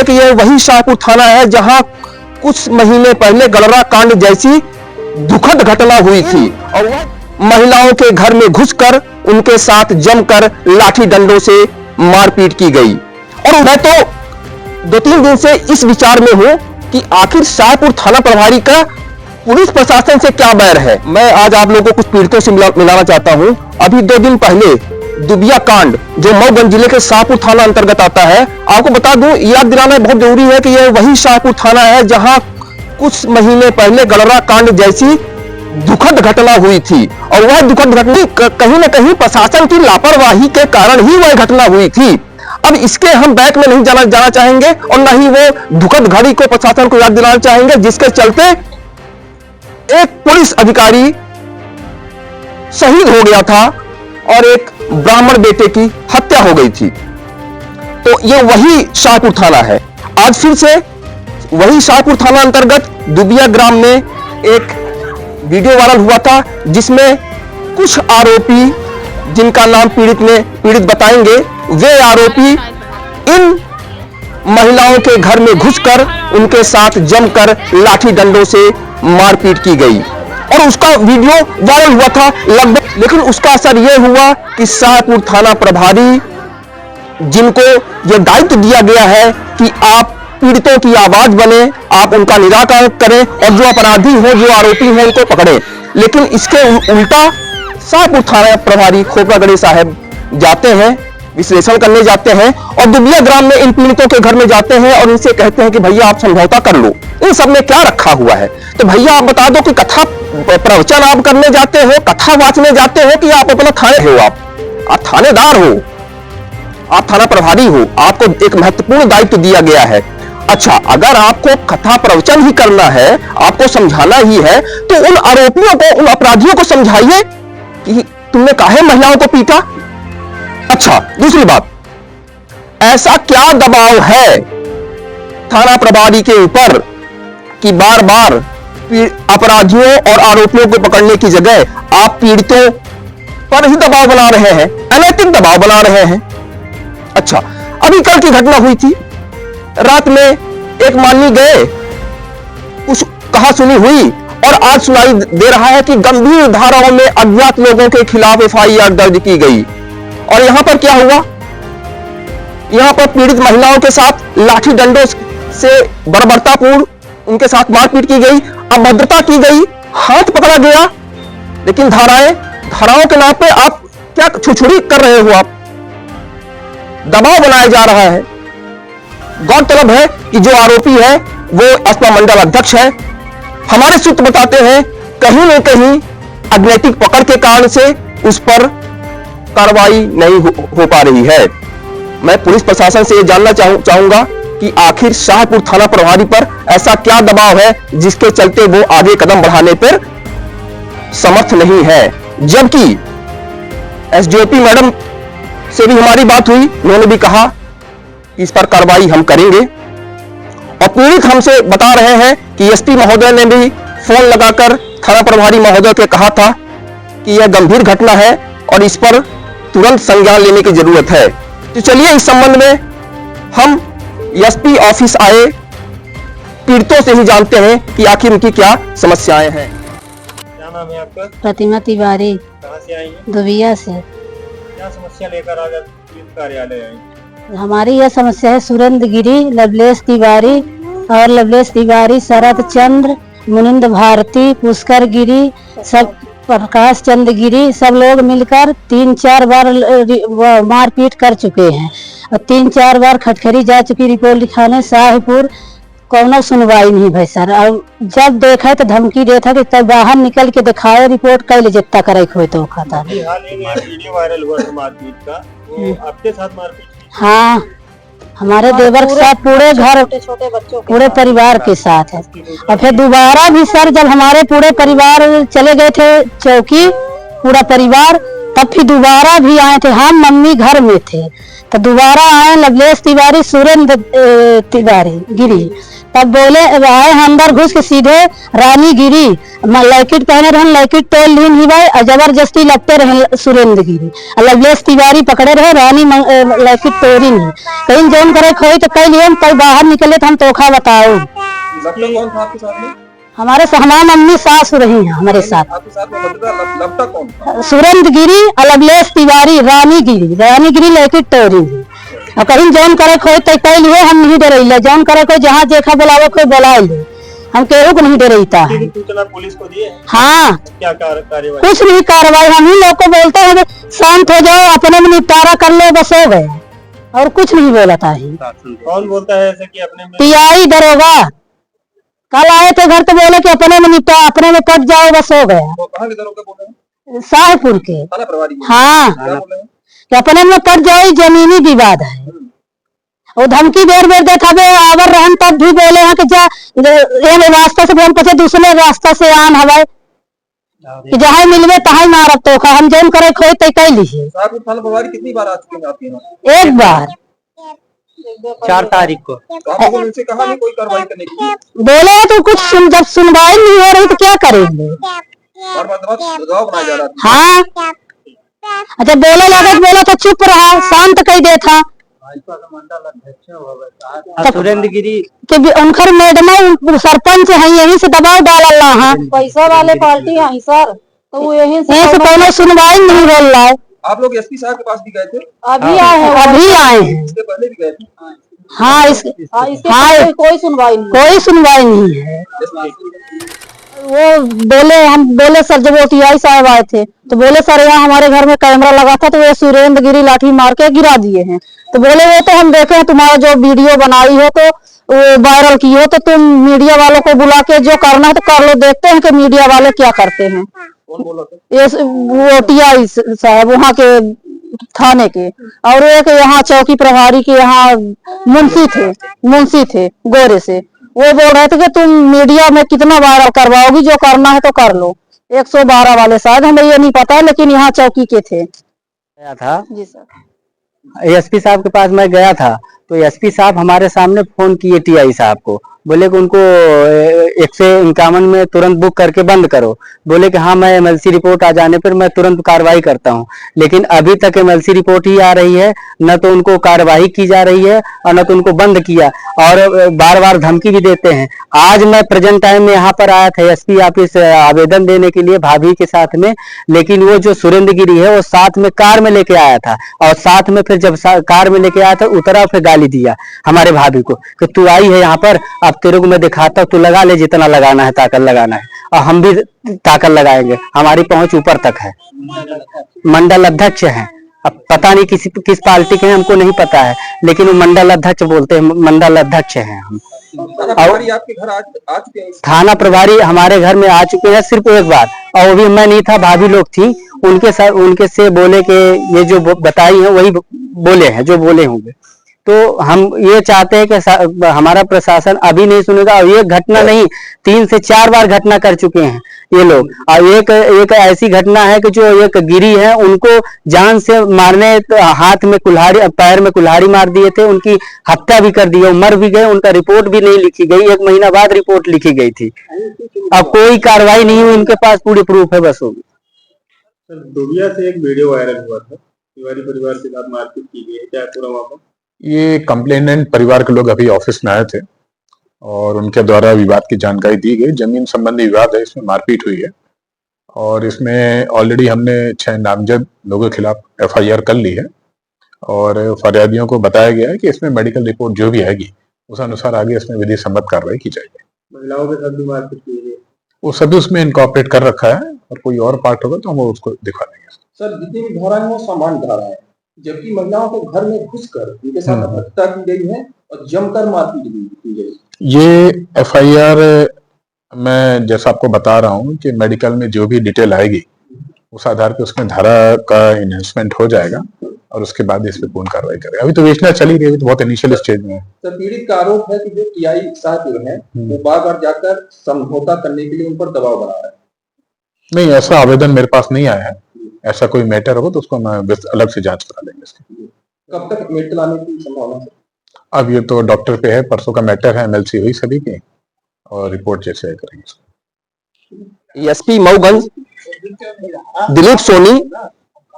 कि यह वही शाहपुर थाना है जहां कुछ महीने पहले गलरा कांड जैसी दुखद घटना हुई थी और वह महिलाओं के घर में घुसकर उनके साथ जमकर लाठी डंडों से मारपीट की गई। और मैं तो 2-3 दिन से इस विचार में हूं कि आखिर शाहपुर थाना प्रभारी का पुलिस प्रशासन से क्या बैर है। मैं आज आप लोगों को कुछ पीड़ितों से मिलाना चाहता हूं। अभी 2 दिन पहले दुबिया कांड जो मऊगंज जिले के शाहपुर थाना अंतर्गत आता है, आपको बता दूं, याद दिलाना बहुत जरूरी है कि यह वही शाहपुर थाना है जहां कुछ महीने पहले गलरा कांड जैसी दुखद घटना हुई थी और वह दुखद घटना कहीं न कहीं प्रशासन की लापरवाही के कारण ही वह घटना हुई थी। अब इसके हम बैक में नहीं जाना चाहेंगे और न ही वो दुखद घड़ी को प्रशासन को याद दिलाना चाहेंगे जिसके चलते एक पुलिस अधिकारी शहीद हो गया था और एक ब्राह्मण बेटे की हत्या हो गई थी। तो ये वही शाहपुर थाना है। आज फिर से वही शाहपुर थाना अंतर्गत दुबिया ग्राम में एक वीडियो वायरल हुआ था जिसमें कुछ आरोपी, जिनका नाम पीड़ित बताएंगे, वे आरोपी इन महिलाओं के घर में घुसकर उनके साथ जमकर लाठी डंडों से मारपीट की गई और उसका वीडियो वायरल हुआ था लगभग। लेकिन उसका असर यह हुआ कि शाहपुर थाना प्रभारी, जिनको यह दायित्व दिया गया है कि आप पीड़ितों की आवाज बने, आप उनका निराकरण करें और जो अपराधी हो, जो आरोपी हो, उनको पकड़ें, लेकिन इसके उल्टा शाहपुर थाना प्रभारी खोपरागढ़ी साहब जाते हैं, विश्लेषण करने जाते हैं और दुबिया ग्राम में इन पीड़ितों के घर में जाते हैं और इनसे कहते हैं कि भैया आप समझौता कर लो। इन सब में क्या रखा हुआ है? तो भैया आप बता दो कि कथा प्रवचन आप करने जाते हो, कथा वाचने जाते हो कि आप अपना थाने हो? आप थानेदार हो, आप थाना प्रभारी हो, आपको एक महत्वपूर्ण दायित्व दिया गया है। अच्छा, अगर आपको कथा प्रवचन ही करना है, आपको समझाना ही है, तो उन आरोपियों को, उन अपराधियों को समझाइए कि तुमने काहे महिलाओं को पीटा। अच्छा, दूसरी बात, ऐसा क्या दबाव है थाना प्रभारी के ऊपर कि बार बार अपराधियों और आरोपियों को पकड़ने की जगह आप पीड़ितों पर ही दबाव बना रहे हैं, अनैतिक दबाव बना रहे हैं। अच्छा, अभी कल की घटना हुई थी, रात में एक माननीय गए, कुछ कहा सुनी हुई और आज सुनाई दे रहा है कि गंभीर धाराओं में अज्ञात लोगों के खिलाफ FIR दर्ज की गई। और यहां पर क्या हुआ? यहां पर पीड़ित महिलाओं के साथ लाठी डंडों से बर्बरतापूर्ण उनके साथ मारपीट की गई, अभद्रता की गई, हाथ पकड़ा गया। लेकिन धाराओं के नाम पे आप क्या छुछुड़ी कर रहे हो? आप दबाव बनाया जा रहा है। गौरतलब है कि जो आरोपी है वो अस्पा मंडल अध्यक्ष है। हमारे सूत्र बताते हैं कहीं न कहीं अनैतिक पकड़ के कारण से उस पर कार्रवाई नहीं हो पा रही है। मैं पुलिस प्रशासन से यह जानना चाहूंगा कि आखिर शाहपुर थाना प्रभारी पर ऐसा क्या दबाव है जिसके चलते वो आगे कदम बढ़ाने पर समर्थ नहीं है। जबकि SDOP मैडम से भी हमारी बात हुई, उन्होंने भी कहा कि इस पर कार्रवाई हम करेंगे। और पीड़ित हमसे बता रहे हैं कि SP महोदय ने भी फोन लगाकर थाना प्रभारी महोदय के कहा था कि यह गंभीर घटना है और इस पर तुरंत संज्ञान लेने की जरूरत है। तो चलिए इस संबंध में हम SP ऑफिस आए पीड़ितों से ही जानते हैं कि आखिर उनकी क्या समस्याएं हैं। क्या नाम है आपका? प्रतिमा तिवारी। कहाँ से आई हैं? दुबिया से। क्या समस्या लेकर आज पुलिस कार्यालय आई? हमारी यह समस्या है, सुरेंद्र गिरी, लवलेश तिवारी और लवलेश तिवारी, शरद चंद्र, मुनिंद भारती, पुष्कर गिरी, सब प्रकाश चंद्र गिरी, सब लोग मिलकर 3-4 बार मारपीट कर चुके हैं और 3-4 बार खटखरी जा चुकी रिपोर्ट लिखाने शाहपुर। कौनो सुनवाई नहीं भाई सर। और जब देखा तो धमकी देता कि तब बाहर निकल के दिखाए, रिपोर्ट कैले जितना करे खोए तो खाता। हाल ही में वीडियो वायरल हुआ था मारपीट का, वो आपके साथ मारपीट? हाँ, हमारे देवर के साथ, पूरे घर, छोटे बच्चों, पूरे परिवार के साथ है। और फिर दोबारा भी सर, जब हमारे पूरे परिवार चले गए थे चौकी, पूरा परिवार, तब फिर दोबारा भी आए थे। हम मम्मी घर में थे, तो दोबारा आए लवलेश तिवारी सुरेंद्र तिवारी गिरी, तब बोले आए अंदर घुस के सीधे रानी गिरी लैकिट पहने रहन, लैकिट तोल लीन ही भाई, जबरदस्ती लगते रहे सुरेंद्र गिरी, लवलेश तिवारी पकड़े रहे, रानी लैकिट तोड़ी नहीं, कहीं जोन करे खोई तो कई लिए कई बाहर निकले तो हम तोखा बताओ। लपटा कौन था आपके साथ में? हमारे हमारा मम्मी सास रही है हमारे साथ। आपके साथ में लपटा कौन था? सुरेंद्र गिरी और लवलेश तिवारी, रानी गिरी लैकिट तोड़ी और कहीं जौन करे खोई तो कई लिए हम नहीं डरे, जौन करे कोई जहाँ देखा बुलावे कोई बुला ले, हम केहू को नहीं डरता है। सूचना पुलिस को दिए? हाँ, क्या कार्यवाही? कुछ नहीं कार्रवाई, हम ही लोग को बोलते हैं शांत हो जाओ, अपने में निपटारा कर लो, बस हो गए, और कुछ नहीं बोला था। कौन बोलता है ऐसे कि अपने में? टीआई दरोगा कल आए थे घर तो बोले कि अपने में निपटा, अपने में कट जाओ, बस हो गया। कहाँ के दरोगा बोल रहे हैं? शाहपुर के। थाना प्रभारी? हाँ, क्या बोल रहे हैं? कि अपने में कट जाओ, जमीनी विवाद है। वो धमकी बेर बेर देता बे आवर रहन, तब भी बोले हैं कि जा ये रास्ता से बोल पचे दूसरे रास्ता से आन हवाई कि जहाँ मिलवे तहाँ मारब तो हम जौन करे खोई तय कह लीजिए। शाहपुर थाना प्रभारी कितनी बार आ चुके हैं आपके यहाँ? एक बार 4 तारीख को। तो आप लोगों ने उनसे कहा नहीं कोई कार्रवाई करने के लिए? बोले तो कुछ जब सुनवाई नहीं हो रही तो क्या करेंगे। और दबाव बनाया जा रहा था। हाँ, अच्छा बोले लगा बोला तो चुप रहा, शांत कह दे था। सुरेंद्र गिरी कि उनकर मैडम सरपंच है, यही से दबाव डाला है, पैसा वाले पार्टी है सर, तो वो यही से कोनो सुनवाई नहीं हो रहा है। आप लोग एसपी साहब के पास भी गए थे? अभी आए हैं, अभी आए हैं। इससे पहले भी गए थे? हाँ, हाँ, कोई सुनवाई नहीं है। वो बोले, हम बोले सर जब OTI साहब आए थे तो बोले सर यहाँ हमारे घर में कैमरा लगा था तो वो सुरेंद्र गिरी लाठी मार के गिरा दिए हैं, तो बोले वो तो हम देखे हैं तुम्हारा जो वीडियो बनाई हो तो वो वायरल की हो, तो तुम मीडिया वालों को बुला के जो करना है तो कर लो, देखते हैं कि मीडिया वाले क्या करते हैं। कौन बोला था? ये वो OTI साहब वहाँ के थाने के, और एक यहाँ चौकी प्रभारी के यहाँ मुंशी थे गोरे से, वो बोल रहे थे कि तुम मीडिया में कितना वायरल करवाओगी, जो करना है तो कर लो। 112 वाले शायद, हमें ये नहीं पता, लेकिन यहाँ चौकी के थे। गया था जी सर, एसपी साहब के पास मैं गया था, तो एसपी साहब हमारे सामने फोन किए टीआई साहब को, बोले कि उनको 151 में तुरंत बुक करके बंद करो। बोले कि हाँ मैं एमएलसी रिपोर्ट आ जाने पर मैं तुरंत कार्रवाई करता हूँ, लेकिन अभी तक एमएलसी रिपोर्ट ही आ रही है, न तो उनको कार्रवाई की जा रही है और न तो उनको बंद किया, और बार बार धमकी भी देते हैं। आज मैं प्रेजेंट टाइम में यहाँ पर आया था एसपी ऑफिस आवेदन देने के लिए भाभी के साथ में, लेकिन वो जो सुरेंद्र गिरी है वो साथ में कार में लेके आया था, और साथ में फिर जब कार में लेके आया था उतरा, फिर गाली दिया हमारे भाभी को कि तू आई है यहाँ पर, अब तेरे को मैं दिखाता हूँ, तू लगा ले जितना लगाना है, ताकत लगाना है, और हम भी ताकत लगाएंगे, हमारी पहुंच ऊपर तक है। मंडल अध्यक्ष है, अब पता नहीं किस पार्टी के हैं, हमको नहीं पता है, लेकिन वो मंडल अध्यक्ष बोलते हैं, मंडल अध्यक्ष हैं हम। प्रभारी आपके घर आ चुके हैं? थाना प्रभारी हमारे घर में आ चुके हैं सिर्फ एक बार, और वो भी मैं नहीं था, भाभी लोग थी, उनके से बोले कि ये जो बताई है वही बोले हैं जो बोले होंगे। तो हम ये चाहते हैं कि हमारा प्रशासन अभी नहीं सुनेगा, और ये घटना नहीं 3 से 4 बार घटना कर चुके हैं ये लोग, और एक ऐसी घटना है कि जो एक गिरी है उनको जान से मारने, हाथ में कुल्हाड़ी पैर में कुल्हाड़ी मार दिए थे, उनकी हत्या भी कर दी, वो मर भी गए, उनका रिपोर्ट भी नहीं लिखी गई, 1 महीना बाद रिपोर्ट लिखी गई थी, अब कोई कार्रवाई नहीं हुई, उनके पास पूरी प्रूफ है बस होगी। सर दुबिया से एक वीडियो वायरल हुआ था, तिवारी परिवार के साथ मारपीट की गई है, क्या पूरा मामला? ये कंप्लेनेंट परिवार के लोग अभी ऑफिस में आए थे और उनके द्वारा विवाद की जानकारी दी गई। जमीन संबंधी विवाद है, इसमें मारपीट हुई है और इसमें ऑलरेडी हमने 6 नामजद लोगों के खिलाफ FIR कर ली है और फरियादियों को बताया गया है कि इसमें मेडिकल रिपोर्ट जो भी आएगी उस अनुसार आगे इसमें विधि सम्मत कार्रवाई की जाएगी। महिलाओं के साथ भी मारपीट की गई? वो सभी उसमें इनकॉर्पोरेट कर रखा है और कोई और पार्ट होगा तो हम उसको दिखा देंगे। सर जितनी भी धारा है वो सामान्य धारा है, जबकि महिलाओं को घर में घुसकर उनके साथ हत्या की गई है और जमकर मारपीट की गई। ये FIR मैं जैसा आपको बता रहा हूँ कि मेडिकल में जो भी डिटेल आएगी उस आधार पर उसमें धारा का इन्हेंसमेंट हो जाएगा और उसके बाद इस पे पूर्ण कार्रवाई करें। अभी तो विवेचना चली रही है, तो बहुत इनिशियल स्टेज में है। सर पीड़ित का आरोप है कि जो टीआई साहब है वो बार-बार जाकर समझौता करने के लिए उन पर दबाव बना रहा है। नहीं, ऐसा आवेदन मेरे पास नहीं आया है। ऐसा कोई मैटर होगा तो उसको मैं अलग से जांच करा लेंगे इसकी। कब तक मेडिकल आने की संभावना है? अब ये तो डॉक्टर पे है, परसों का मैटर है, एमएलसी हुई सभी की और रिपोर्ट जैसे करेंगे। एसपी मऊगंज दिलीप सोनी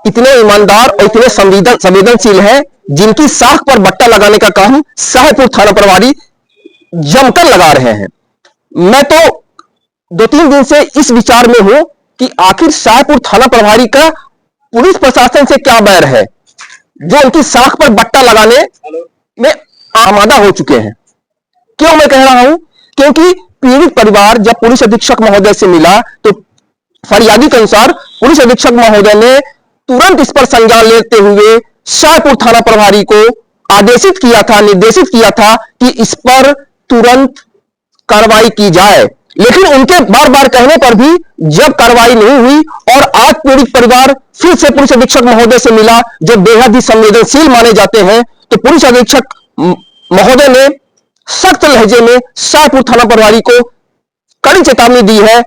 इतने ईमानदार और इतने संवेदनशील हैं, जिनकी साख पर बट्टा लगाने का काम शाहपुर थाना प्रभारी जमकर लगा रहे हैं। मैं तो 2-3 दिन से इस विचार में हूं कि आखिर शाहपुर थाना प्रभारी का पुलिस प्रशासन से क्या बैर है, जो उनकी साख पर बट्टा लगाने में आमादा हो चुके हैं। क्यों मैं कह रहा हूं? क्योंकि पीड़ित परिवार जब पुलिस अधीक्षक महोदय से मिला तो फरियादी के अनुसार पुलिस अधीक्षक महोदय ने तुरंत इस पर संज्ञान लेते हुए शाहपुर थाना प्रभारी को आदेशित किया था, निर्देशित किया था कि इस पर तुरंत कार्रवाई की जाए। लेकिन उनके बार बार कहने पर भी जब कार्रवाई नहीं हुई और आज पीड़ित परिवार फिर से पुलिस अधीक्षक महोदय से मिला, जो बेहद ही संवेदनशील माने जाते हैं, तो पुलिस अधीक्षक महोदय ने सख्त लहजे में शाहपुर थाना प्रभारी को कड़ी चेतावनी दी है